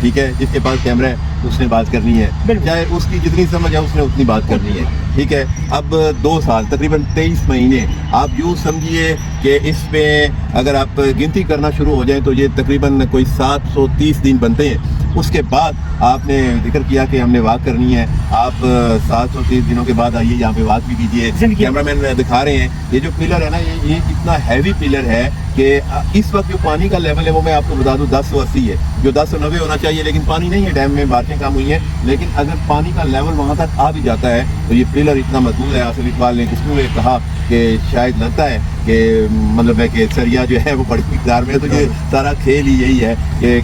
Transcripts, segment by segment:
ठीक है, जिसके पास कैमरा है उसने बात करनी है, चाहे उसकी जितनी समझ है उसने उतनी बात करनी है, ठीक है। अब 2 साल तकरीबन 23 महीने आप यूँ समझिए कि इस पे अगर आप गिनती करना शुरू हो जाए तो ये तकरीबन कोई 730 दिन बनते हैं। उसके बाद आपने जिक्र किया कि हमने वॉक करनी है, आप 730 दिनों के बाद आइए यहाँ पे वॉक भी कीजिए। कैमरामैन दिखा रहे हैं ये जो पिलर है ना, ये इतना हैवी पिलर है कि इस वक्त जो पानी का लेवल है वो मैं आपको बता दूं 1080 है, जो 1090 होना चाहिए, लेकिन पानी नहीं है, डैम में बारिशें कम हुई हैं। लेकिन अगर पानी का लेवल वहाँ तक आ भी जाता है तो ये पिलर इतना मजबूत है। आसिफ इकबाल ने किसने कहा कि शायद लगता है कि मतलब है कि सरिया जो है वो बड़ी मिकदार में है, तो ये सारा खेल ही यही है कि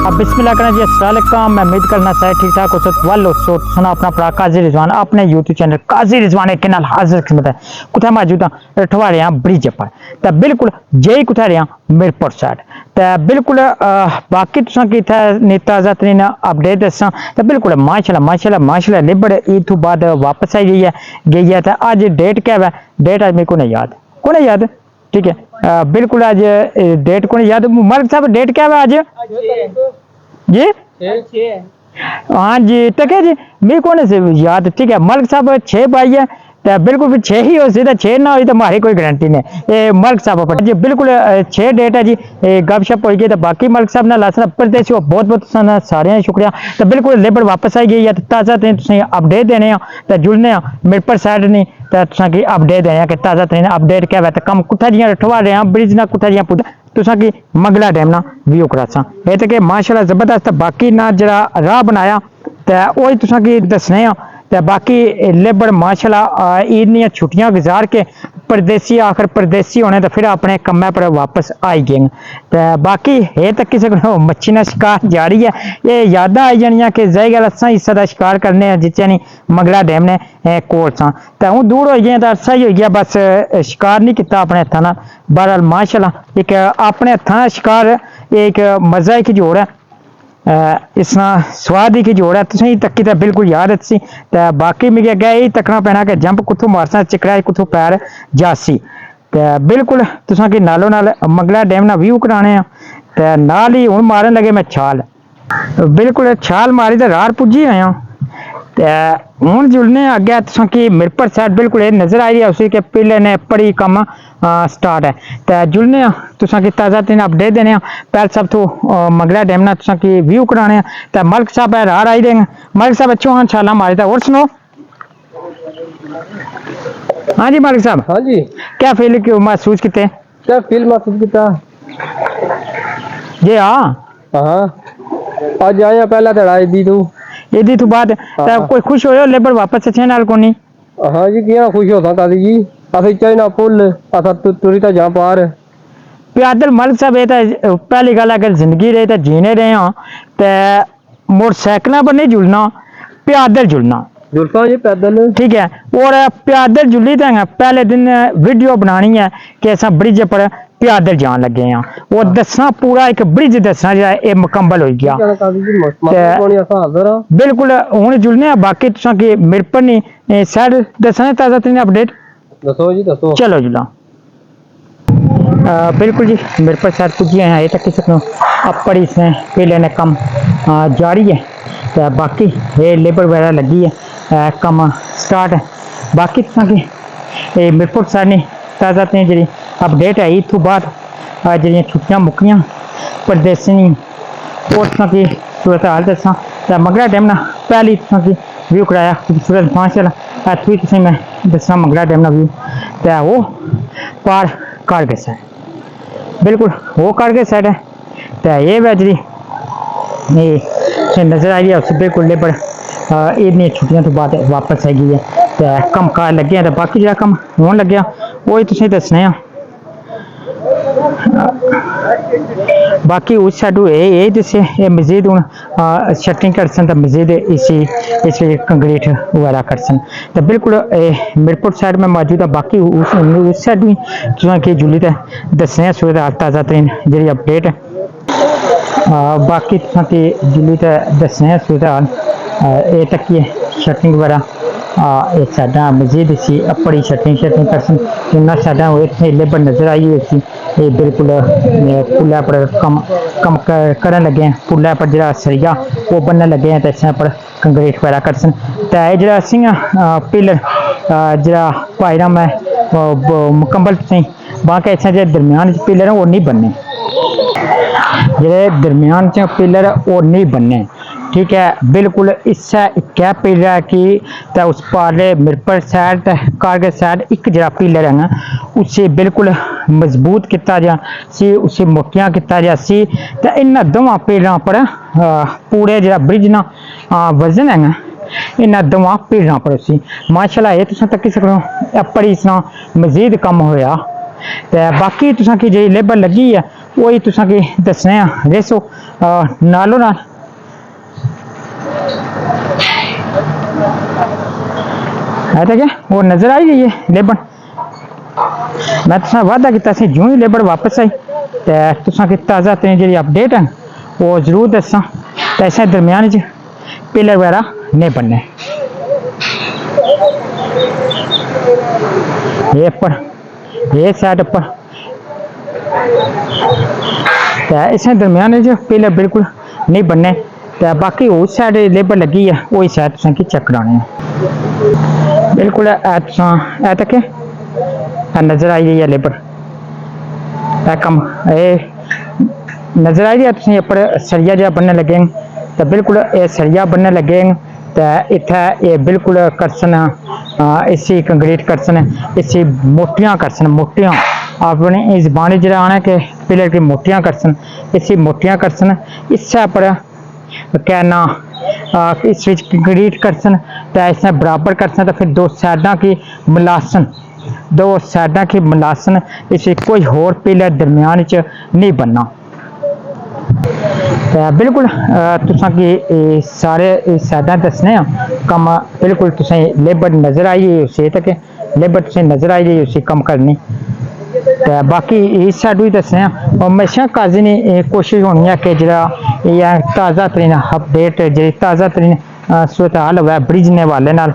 अब बिस्मिल्लाह करना जी, अस्सलाम वालेकुम। मैं उम्मीद करना चाहिए ठीक ठाक हो वालो सो सुना अपना भरा काजी रिजवान अपने यूट्यूब चैनल काजी रिजवान के नाल हाजिर खिदमत है। कुछ मौजूद हाँ ठवाड़िया ब्रिज पर तो बिल्कुल जई कुछ रहा मिरपुर साइड तो बिल्कुल बाकी तुसा की ताज़ा तरीन अपडेट दसा तो बिल्कुल माशाल्लाह लिबड़ ईद तो बाद वापस आई गई है तो अज डेट क्या है, डेट अज मेरे को नहीं याद, ठीक है। बिल्कुल आज डेट को नहीं याद। मलिक साहब डेट क्या है आज जी? हाँ जी टके जी मेरे को नहीं याद, ठीक है। मलिक साहब 6 पाई है तो बिल्कुल फिर 6 ही हो सीधा 6 ना हुई तो हमारी कोई गारंटी नहीं। ये मलिक साहब पर जी बिल्कुल 6 डेट है जी, गपशप हो गई तो बाकी मलिक साहब ना लासन प्रदेश बहुत बहुत सारे शुक्रिया। तो बिल्कुल लेबर वापस आई गई है तो ताज़ा तरीन अपडेट देने तो जुड़ने मिरपुर साइड नहीं तो तुसा की अपडेट देने कि ताज़ा तरीन अपडेट क्या है तो कम कुत्था जियां रठवा रहे हैं ब्रिज ना कुत्था जियां पुदा तुसा की मंगला डैम ना व्यू करासा ये तो कि माशाल्लाह जबरदस्त। बाकी ना जरा राह बनाया तो वही तुसा की दसने तो बाकी लेबर माशाल्लाह ईद दी छुट्टियां गुजार के परदेसी आखिर परदेसी होने तो फिर अपने कम्मे पर वापस आई गए तो बाकी है तो किसी को मच्छी का शिकार जारी है। ये यादा आई जानिया कि जाई गल असा हिस्सा का शिकार करने जिसे नहीं मंगला डैम ने कोल सा तो हूँ दूर हो गए तो अरसा ही हो गया बस शिकार नहीं किया अपने हथा ना। बहरहाल माशाल्लाह एक अपने हथा शिकार एक मजा एक जोड़ है, इसना स्वाद ही की जोड़ है। तुम तक्की तो बिल्कुल याद अच्छी तो बाकी मिगे अगे यही तकना पैना कि जंप कुत्थों मारसा चिकड़ा कुत्थों पैर जासी तो बिल्कुल तुसा की नालों नाल मंगला डैम ना व्यू कराने तो नाल ही हूँ मारन लगे मैं छाल, बिल्कुल छाल मारी तो रार पुजी आया तो हूँ जुड़ने अगे तुसा की मिरपुर साइड बिल्कुल नजर आई है उसी के पिले ने बड़ी कम स्टार्ट है तो जुड़ने तुसा की ताज़ा तरीन अपडेट देने पहले सब तो मंगला डैम ना तुसा की व्यू कराने तो मलिक साहब है रार आई देंगे। मलिक साहब अच्छो हाँ छाला मारी था और सुनो। हाँ जी मलिक साहब, हाँ जी क्या फील महसूस किते? क्या फील महसूस किया जी? हाँ आज आया पहला धड़ा ईदी तो बाद कोई खुश हो लेबर वापस अच्छे नाल को नहीं? हाँ जी किया खुश होता तादी जी असि चाइना पुल असा तुरी ता जा पार पैदल मलिक साहब ये तो पहली गल अगर जिंदगी रही तो जीने रहे हाँ तो मोटरसाइकिल पर नहीं जुड़ना पैदल जुड़ना जुड़ता जी पैदल, ठीक है। और पैदल जुड़ी तो पहले दिन वीडियो बनानी है कि असा ब्रिज पर पैदल जान लगे हैं वो दसना पूरा एक ब्रिज दसना जो है मुकम्मल हो गया बिल्कुल हूँ जुड़ने। बाकी तुसा की मिरपुर नहीं साइड दसना ताज़ा तरीन अपडेट दसो जी दसो चलो जुला बिल्कुल जी मिरपुर साइड पुजी हैं ये तक किसी अपर इसमें पहले ने कम जारी है तो बाकी ये लेबर वगैरह लगी है कम स्टार्ट है। बाकी तुसा की मिरपुर साइड ने ताज़ा तरीन जी अपडेट है ईद तो बाद जी छुट्टियां मुक्कियां परदेसी और तुसा की सूरत हाल दसा तो मंगला डैम ना पहली तुसा की व्यू कराया खूबसूरत माशाल्लाह थी तुसें मैं दसा मंगला डैम ना व्यू तो वो पार कारगिल साइड बिल्कुल वो कारगिल साइड है तो ये वजरी नजर आई है उससे बिल्कुल लेबर ईद छुट्टियां तो बाद वापस आई गई है तो कम कार लगे हैं तो बाकी जो कम होने लगे वही तुसें दसने बाकी उस साइड यही दसे मजीद हूँ शटरिंग करसन तो मजीद इस कंक्रीट वगैरह करसन तो बिल्कुल मिरपुर साइड में मौजूद है। बाकी उस साइड भी तुसा की जुली तो दसने सूरत हाल ताज़ा तरीन जी अपडेट है। बाकी तुसा की जुली तो दसने सूरत हाल ये तक शटरिंग वगैरह ये साइडा मजीद सी अपड़ी छटनी छटनी करसन उन्ना साइडा वो इतने लेबर नजर आई हुई थी ये बिल्कुल पुल्ला पर कम करन लगे हैं पुल्ला पर जरा सरिया वो बनने लगे हैं तो इस पर कंक्रीट वगैरह करसन तो ये जरा असी पिलर जरा पायरा मैं मुकम्मल तुसें बाकी इस दरम्यान पिलर वो नहीं बनने जेह्ड़े दरम्यान च पिलर ओह् नहीं बनने ठीक है बिल्कुल इस्सै इक्कै पिलर है कि ते उस पारले मिरपर साइड ते कारगिल साइड इक जेह्ड़ा पिलर है ना उसी बिल्कुल मजबूत कीता जा सी उसी मोटियां कीता जा सी ते इन्हां दोवां पिलरां पर पूरे जेह्ड़ा ब्रिज ना वजन है ना इन्हां दोवां पिलरां पर उसी माशाल्लाह एह् तुसें तक्की सकदे हो अपड़ी इसना मजीद कम होया ते बाकी तुसें की जेह्ड़ी लेबर लगी है वही तुसें की दस्सने आं रेसो नालों नाल है तो क्या वो नजर आई गई है लेबर मैं तुसें वादा किया सी जूं ही लेबर वापस आई ते तुसें की ताज़ा तरीन जेह्ड़ी अपडेट है वो जरूर दस्सां ते इस दरम्यान च पिलर वगैरह नहीं बनने ये पर ये साइड पर इस दरम्यान च पिलर बिल्कुल नहीं बनने तो बाकी उस साइड लेबर लगी है वही साइड तुसें की चेक कराने बिल्कुल ऐ तक नजर आई गई है लेबर कम नजर आई रही है तुसें पर सरिया जहा बनने लगे तो बिल्कुल ये सरिया बनने लगे तो इत्थै ये बिल्कुल करसन इसी कंक्रीट करसन इसी मोटियां करसन मोटियां अपनी जबान जरा आना कि पिलर की मोटियां करसन इसी मोटियां करसन इस्सै पर कहना इस कंक्रीट करसन तो इसने बराबर करसन तो फिर दो साइडा की मिलासन दो साइडा की मिलासन इसी कोई होर पिलर दरम्यान च नहीं बनना बिल्कुल तुसां की सारे साइडा दसने कम बिल्कुल तुसें लेबर नजर आई गई उसी तक लेबर तुसें नजर आई गई उसी कम करनी तो बाकी इस साइड भी दसने हमेशा काजी ने कोशिश होनी है कि जरा ताज़ा तरीन अपडेट जी ताज़ा तरीन सूरत हाल हुआ ब्रिज ने वाले नाल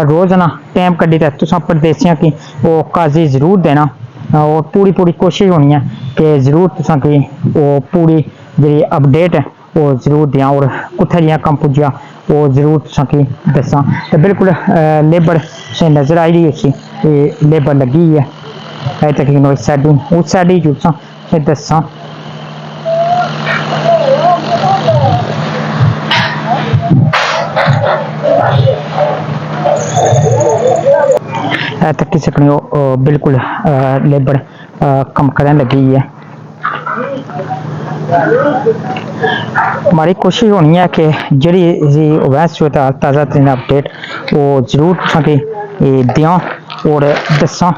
रोज़ाना टाइम कड्ढी ते तुसां परदेसियां की वो काजी जरूर देना और पूरी पूरी कोशिश होनी है कि जरूर तुसां की वो पूरी जी अपडेट है वो जरूर दें और कुत्थै जियां कम पुज्जा वो जरूर तुसां की दस्सां तो बिल्कुल लेबर से नजर आई रही उसी लेबर लगी है अजे तक इस साइड उस साइड ही जुड़सां फिर दस्सां तक सकने हो बिल्कुल लेबर कम करने लगी है हमारी कोशिश होनी है कि जी वैस ताज़ा तरीन अपडेट वो जरूर तुसें दें और दस्सां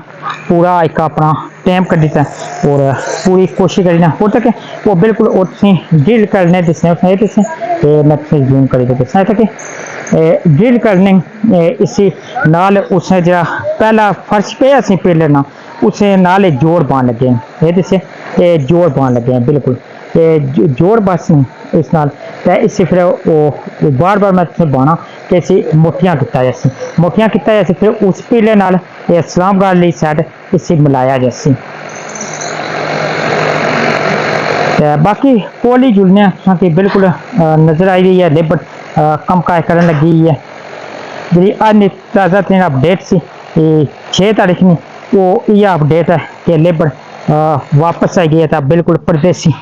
पूरा एक अपना टाइम कड्ढी और पूरी कोशिश करना हो तक वो बिल्कुल ड्रिल करने दस्सने दस्सें मैं तुसें जूम करी दस्सां तक ड्रिल करने इसी नाल उस जरा पहला फर्श पे असी पिलर ना उसे नाल जोड़ पान लगे ये दस्से जोड़ पान लगे बिल्कुल जोड़ बस नहीं इस नाल इसी फिर वो बार बार मैं तुसें बाना कि इसी मोटियां किया जैसी मोटियां किया जैसी फिर उस पिलर नाल इस्लामगढ़ वाली साइड इसी मिलाया जैसी बाकी कोली जुड़ने कि बिल्कुल नजर आई रही है लेबर कम काज करने लगी है जी अज ताज़ा तरीन अपडेट सी 6 तारीख में वो ये अपडेट है कि लेबर वापस आई गई है तो बिल्कुल परदेसी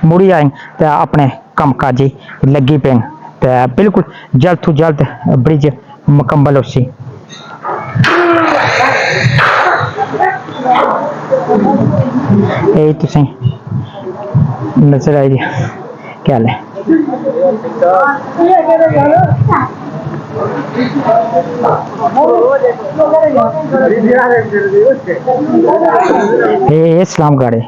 मुड़ी आए तो अपने कम काजी लगी पे तो बिल्कुल जल्द तो जल्द ब्रिज मुकम्मल उसी यही तुसें नजर आई रही क्या हाल है ये इस्लामगढ़ है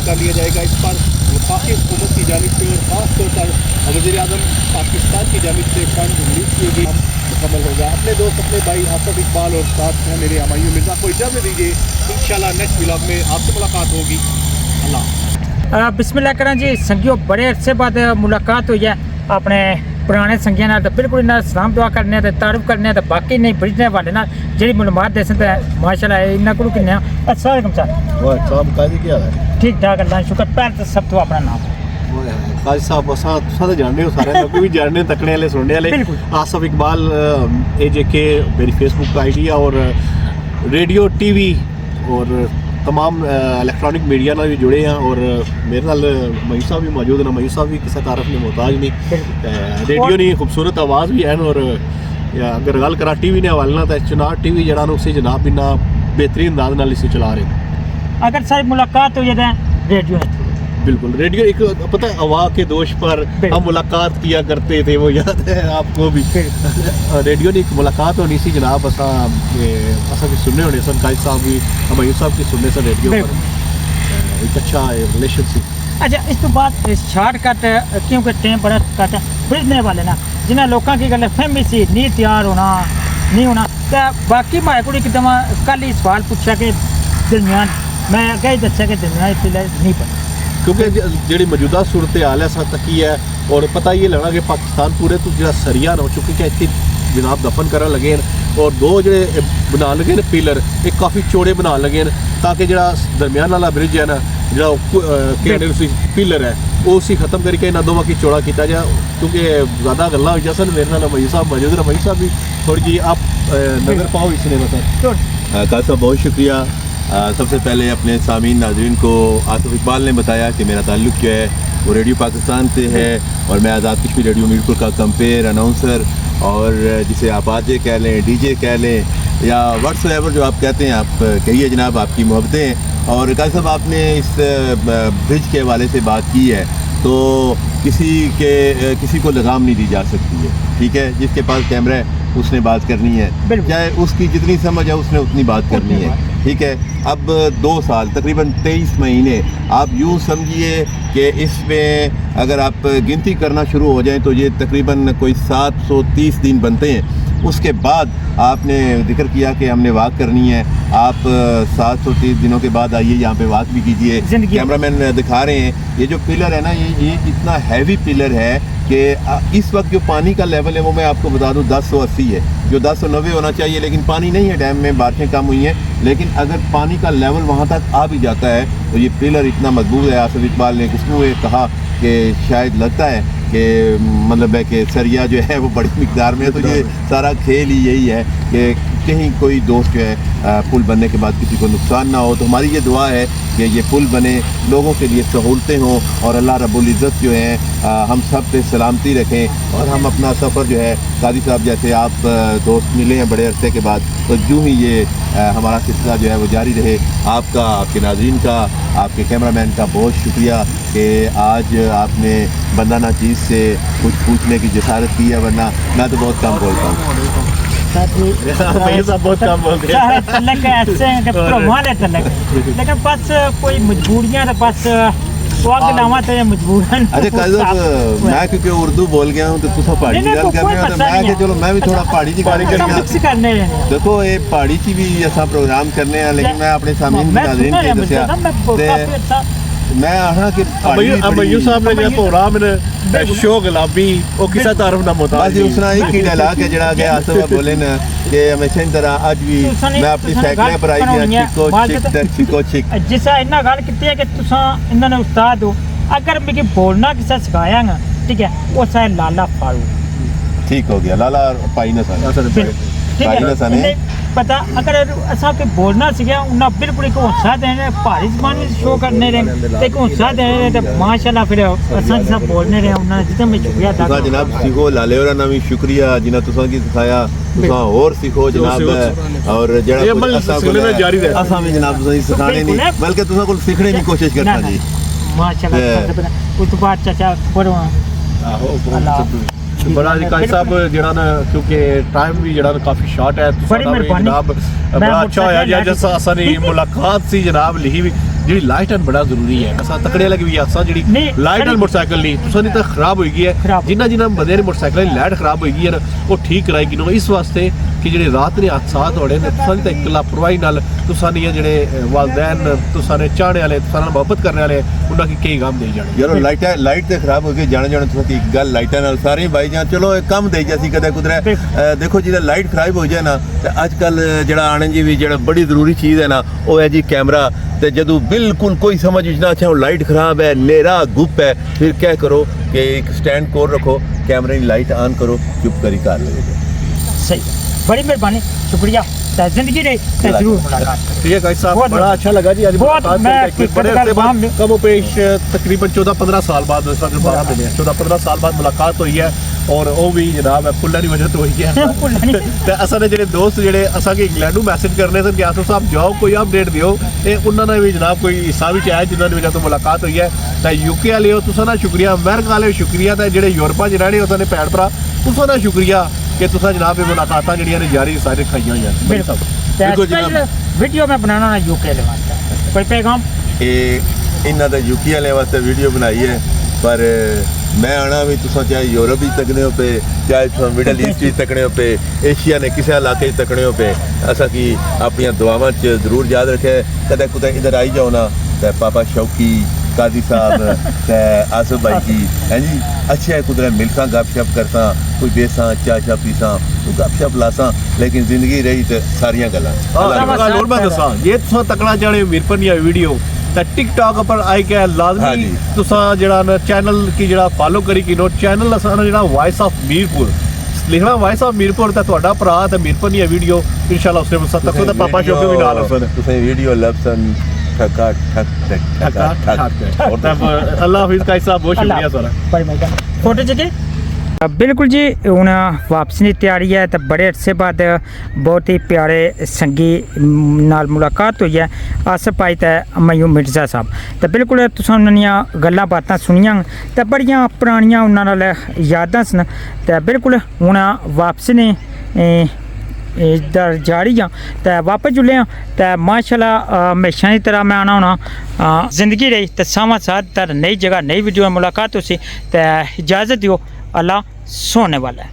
कर लिया जाएगा। इस पर वफाकी हुकूमत की जानिब से और ख़ास तौर पर वज़ीर-ए-आज़म पाकिस्तान की जानिब से फंड रिलीज़ किए गए मुकम्मल होगा। अपने दोस्त अपने भाई आसिफ इकबाल और साथ हैं मेरे हमायूं मिर्ज़ा को इजाज़त दीजिए। इंशाल्लाह नेक्स्ट व्लॉग में आपसे मुलाकात होगी। अल्लाह। बिस्मिल्लाह करें जी संगियों, बड़े अरसे बाद मुलाकात हुई है अपने पुराने संगिया नाल, तो बिल्कुल इन्हें सलाम दुआ करने ते तारुफ करने ते बाकी नहीं बजने वाले ना जी मालूमात दे सकते हैं माशाल्लाह इन्होंने को किन्ने। अस्सलाम वालेकुम सर। वालेकुम काजी क्या है ठीक ठाक अल्लाह शुक्र। पैर तो सब तो अपना नाम काजी साहब असा तुसा जानते हो सारे लोग भी जानने तकने वाले सुनने वाले बिल्कुल। आसिफ इकबाल ए जे के मेरी फेसबुक आईडी है और रेडियो टीवी और तमाम इलेक्ट्रॉनिक मीडिया नाल भी जुड़े हैं और मेरे नाल मई साहब भी मौजूद हैं। मई साहब भी किसी तारफ ने मोहताज नहीं, रेडियो नहीं खूबसूरत आवाज़ भी है और अगर गल करा टीवी ने हवाले ना तो चुनाव टीवी जरा उसे जनाब इन्ना बेहतरीन अंदाज नाल इसे चला रहे। अगर सारी मुलाकात हो जाए रेडियो ने बिल्कुल रेडियो एक पता है हवा के दोष पर हम मुलाकात किया करते थे, वो याद है आपको भी। रेडियो ने एक मुलाकात होनी सी जनाब असा भी सुनने होने सन काजी साहब भी हमायूं साहब की सुनने सन रेडियो पर एक अच्छा रिलेशनशिप। अच्छा इस तो बाद शॉर्टकट क्योंकि टाइम बड़ा कट है बुझने वाले ना जिन्हें लोगों की गल फहमी सी नहीं तैयार होना नहीं होना तो बाकी मारे को एकदम कल ही सवाल पूछा कि दरमियान मैं अगर ही दसा कि दरमियान नहीं पता क्योंकि जी मौजूदा सूरत हाल है साथ तक ही है और पता ये लगना कि पाकिस्तान पूरे तो जो सरिया हो चुकी है इतनी जनाब दफन कर लगे और दो जो बना लगे न पिलर एक काफ़ी चौड़े बना लगे ताकि जो दरमियान वाला ब्रिज है ना जो पिलर है वो उसी खत्म करके इन्होंने दोवां की चौड़ा किया जाए क्योंकि ज़्यादा गल्लां हुई सन। मेरे नाल मई साहब मौजूद है। मई साहब भी थोड़ी जी आप नज़र पाओ इसने बता। काजी साहब बहुत शुक्रिया। सबसे पहले अपने सामीन नाजरीन को आसिफ इकबाल ने बताया कि मेरा ताल्लुक़ जो है वो रेडियो पाकिस्तान से है और मैं आज़ाद कश्मीर रेडियो मीरपुर का कंपेयर अनाउंसर और जिसे आप आरजे कह लें डीजे कह लें या व्हाट्सएवर जो आप कहते हैं आप कहिए जनाब आपकी मोहब्बतें। और काजी साहब आपने इस ब्रिज के हवाले से बात की है तो किसी को लगाम नहीं दी जा सकती है, ठीक है। जिसके पास कैमरा है उसने बात करनी है, चाहे उसकी जितनी समझ है उसने उतनी बात करनी है, ठीक है। अब 2 साल तकरीबन 23 महीने आप यूँ समझिए कि इसमें अगर आप गिनती करना शुरू हो जाएं तो ये तकरीबन कोई 730 दिन बनते हैं। उसके बाद आपने जिक्र किया कि हमने वॉक करनी है, आप 730 दिनों के बाद आइए यहाँ पे वॉक भी कीजिए। कैमरामैन दिखा रहे हैं ये जो पिलर है ना ये इतना हैवी पिलर है कि इस वक्त जो पानी का लेवल है वो मैं आपको बता दूं 1080 है, जो 1090 होना चाहिए, लेकिन पानी नहीं है डैम में, बारिशें कम हुई हैं। लेकिन अगर पानी का लेवल वहाँ तक आ भी जाता है तो ये पिलर इतना मजबूत है। आसिफ इकबाल ने किसको कहा कि शायद लगता है कि मतलब है कि सरिया जो है वो बड़ी मिकदार में है। तो ये सारा खेल ही यही है कि कहीं कोई दोस्त जो है पुल बनने के बाद किसी को नुकसान ना हो। तो हमारी ये दुआ है कि ये पुल बने, लोगों के लिए सहूलतें हों और अल्लाह रब्बुल इज़्ज़त जो है हम सब पे सलामती रखें और हम अपना सफ़र जो है काजी साहब जैसे आप दोस्त मिले हैं बड़े अरसे के बाद तो यूँ ही ये हमारा सिलसिला जो है वो जारी रहे। आपका, आपके नाज़रीन का, आपके कैमरामैन का बहुत शुक्रिया कि आज आपने बंदा ना चीज़ से कुछ पूछने की जसारत की है, वरना मैं तो बहुत कम बोलता हूँ। बहुत कम बोलते हैं लेकिन बस कोई मजबूरियां तो बस मजबूरन। अच्छा काजी साहब मैं क्योंकि उर्दू बोल गया हूँ तो तुसा पहाड़ी की गल कर रहे हो तो मैं चलो मैं भी थोड़ा पहाड़ी की गल करने देखो ये पहाड़ी की भी ऐसा प्रोग्राम करने हैं लेकिन मैं अपने सामने नाज़रीन के दसिया मैं आहा कि मयूं साहब ने जो प्रोग्राम ने शो गुलाबी वो किसा तारफ ना मोहताज बस उसना एक ही डायलॉग है जड़ा के आसिफ बोले ना कि हमेशा की तरह आज भी मैं अपनी साइकिल पर आई हूं चिको चिक जिसा इन्ना गल कीती है कि तुसा इन्ना ने उस्ताद हो अगर मुझे बोलना किसा सिखाया ना ठीक है वो सा लाला फारू ठीक हो गया लाला पाई ना साने पता अगर असा के बोलना सीखा उन्ना बिल्कुल एक हौसला देने भारी जबान में शो करने रहे एक हौसला देने तो माशाल्लाह फिर असा जिसा बोलने रहे उन्ना जितना मैं शुक्रिया अदा तुसा जनाब सीखो लाले और ना भी शुक्रिया जिना तुसा की सिखाया तुसा और सीखो जनाब और जड़ा जारी रहे असा में जनाब तुसा सिखाने नहीं बल्कि तुसा को सीखने की कोशिश करना जी माशाल्लाह उस बाद चाचा पढ़ो बड़ा काजी साहब जड़ा ना क्योंकि टाइम भी जड़ा काफी शॉर्ट है बड़ी मेहरबानी जनाब बड़ा अच्छा होया जैसा असनी मुलाकात सी जनाब लिखी भी ਜਿਹੜੀ ਲਾਈਟ ਐਂਡ ਬੜਾ ਜ਼ਰੂਰੀ ਹੈ ਅਸਾਂ ਤਕੜੇ ਵਾਲੇ ਵੀ ਆਸਾਂ ਜਿਹੜੀ ਨਹੀਂ, ਲਾਈਟ ਐਂਡ ਮੋਟਰਸਾਈਕਲ ਨਹੀਂ ਤੁਸਾਂ ਦੀ ਤਾਂ ਖਰਾਬ ਹੋਈ ਗਈ ਹੈ ਖਰਾਬ। ਜਿਨ੍ਹਾਂ ਬੰਦੇ ਨੇ ਮੋਟਰਸਾਈਕਲ ਦੀ ਲਾਈਟ ਖਰਾਬ ਹੋਈ ਗਈ ਹੈ ਉਹ ਠੀਕ ਕਰਾਏਗੀ ਨੂੰ ਇਸ ਵਾਸਤੇ ਕਿ ਜਿਹੜੇ ਰਾਤ ਨੇ ਹਾਦਸਾਤ ਹੋਣੇ ਨੇ ਤੁਸਾਂ ਦੀ ਤਾਂ ਇੱਕ ਲਾਪਰਵਾਹੀ ਨਾਲ ਤੁਸਾਂ ਦੀਆਂ ਜਿਹੜੇ ਵਾਲਦੈਨ ਤੁਸਾਂ ਨੇ ਚਾਹਣੇ ਵਾਲੇ ਤੁਸਾਂ ਨਾਲ ਮੁਹੱਬਤ ਕਰਨੇ ਵਾਲੇ ਉਹਨਾਂ ਕੀ ਕਈ ਕੰਮ ਦੇ ਜਾਣੇ ਯਾਰੋ ਲਾਈਟ ਤੇ ਖਰਾਬ ਹੋ ਗਈ ਜਾਣ ਤੁਸੀਂ ਇੱਕ ਗੱਲ ਲਾਈਟਾਂ ਨਾਲ ਸਾਰੇ ਭਾਈ ਜਾਨ ਚਲੋ ਇਹ ਕੰਮ ਦੇ ਜਾਂਦੀ ਕਦੇ ਕੁਦਰੇ ਦੇਖੋ ਜਿਹਦਾ ਲਾਈਟ ਖਰਾਬ ਹੋ ਜਾਏ ਨਾ ਤੇ ਅੱਜ ਕੱਲ ਜਿਹੜਾ ਆਣਨ ਜੀ ਵੀ ਜਿਹੜਾ ਬੜੀ ਜ਼ਰੂਰੀ ਚੀਜ਼ ਹੈ ਨਾ ਉਹ ਹੈ ਜੀ ਕੈਮਰਾ ਤੇ ਜਦੋਂ ਬਿਲਕੁਲ ਕੋਈ समझ ना अच्छा लाइट खराब है नेरा गुप है फिर क्या करो कि एक स्टैंड कोर रखो कैमरे की लाइट ऑन करो चुप करी कार लगेगा सही है। बड़ी मेहरबानी शुक्रिया जिंदगी रही जरूर मुलाकात ठीक है गाइस साहब बहुत बड़ा अच्छा लगा जी आज बहुत मुलाकात मैं करके बड़े अरसे बाद कम पेश तकरीबन 14-15 साल बाद 12 मिले 14-15 साल बाद मुलाकात हुई है और वो भी जनाब है फुल्ला की वजह तो हुई है ते असा ने जेडे दोस्त जेडे असा के इंग्लैंड मैसेज करने सन कि आसो साहब जाओ कोई अपडेट दियो ते उन्होंने भी जनाब कोई हिस्सा भी आया जिन्होंने वजह तो मुलाकात हुई है ते यूके वाले हो तुसा ना शुक्रिया अमेरिका वाले शुक्रिया ते जेडे यूरोपा च रहने उन्होंने भैन भरा तुसा ना शुक्रिया कि तुसा जनाब ये मुलाकात जड़ियां ने जारी सारे खाई हुई हैं बिल्कुल देखो जनाब वीडियो में बनाना ना यूके ले वास्ते कोई पैगाम इन्हों का यूके वाले वास्ते वीडियो बनाई है पर मैं आना भी तुसा चाहे यूरोप ही तकने हो पे चाहे तुसा मिडल ईस्ट ही तकने हो पे एशिया ने किसी इलाके तकने हो पे असा कि अपन दुआवां च जरूर याद रखे कदे कुदे इधर आई जाओ ना तो पापा शौकी काजी साहब आसफ भाई की हैं जी अच्छे है कुदरे मिलसा गपशप करता कोई बेसा चाह शाह पीसा तो गपशप लासा लेकिन जिंदगी रही तो सारियां गल्लां लोड़ मैं दसा ये तुसा तकना चाहे वीरपन या वीडियो ਤਾਂ ਟਿਕਟੌਕ पर आई के लाजमी तुसा ਜਿਹੜਾ ਨਾ ਚੈਨਲ ਕੀ ਜਿਹੜਾ ਫਾਲੋ ਕਰੀ ਕਿ ਨੋ ਚੈਨਲ ਅਸਾਂ ਜਿਹੜਾ ਵਾਇਸ ਆਫ ਮੀਰਪੁਰ ਲਿਖਣਾ ਵਾਇਸ ਆਫ ਮੀਰਪੁਰ ਤੇ ਤੁਹਾਡਾ ਭਰਾ ਤੇ ਮੀਰਪੁਰ ਦੀ ਵੀਡੀਓ ਇਨਸ਼ਾਅੱਲਾ ਉਸਨੇ ਸਭ ਤੱਕ ਤਾਂ ਪਾਪਾ ਸ਼ੋਕ ਵੀ ਨਾਲ ਉਸਨੇ ਤੁਸੀਂ ਵੀਡੀਓ ਲਵਸਨ ਠਕਾ ਠਕ ਠਕਾ ਠਕ और तब अल्लाह हाफिज काई साहब बहुत शुक्रिया सर बड़ी मेहरबानी फोटो जगह बिल्कुल जी हूँ वापसी की तैयारी है तो बड़े अरसे बाद बहुत ही प्यारे संगी नाल मुलाकात हुई है आसफ भाई तो मयूम मिर्जा साहब तो बिल्कुल तुसां उन्हां गल्लां बातां सुनियां तो बड़ियां पुरानियां उन्हां नाल यादां सन तो बिल्कुल हूँ वापसी ने इधर जा रही हाँ तो वापस जुले हाँ तो माशाल्लाह हमेशा की तरह मैं आना होना जिंदगी रही तो सावा साथ तर नई जगह नई वीडियो में मुलाकात हो सी तो इजाज़त दियो अल्लाह सोने वाला है।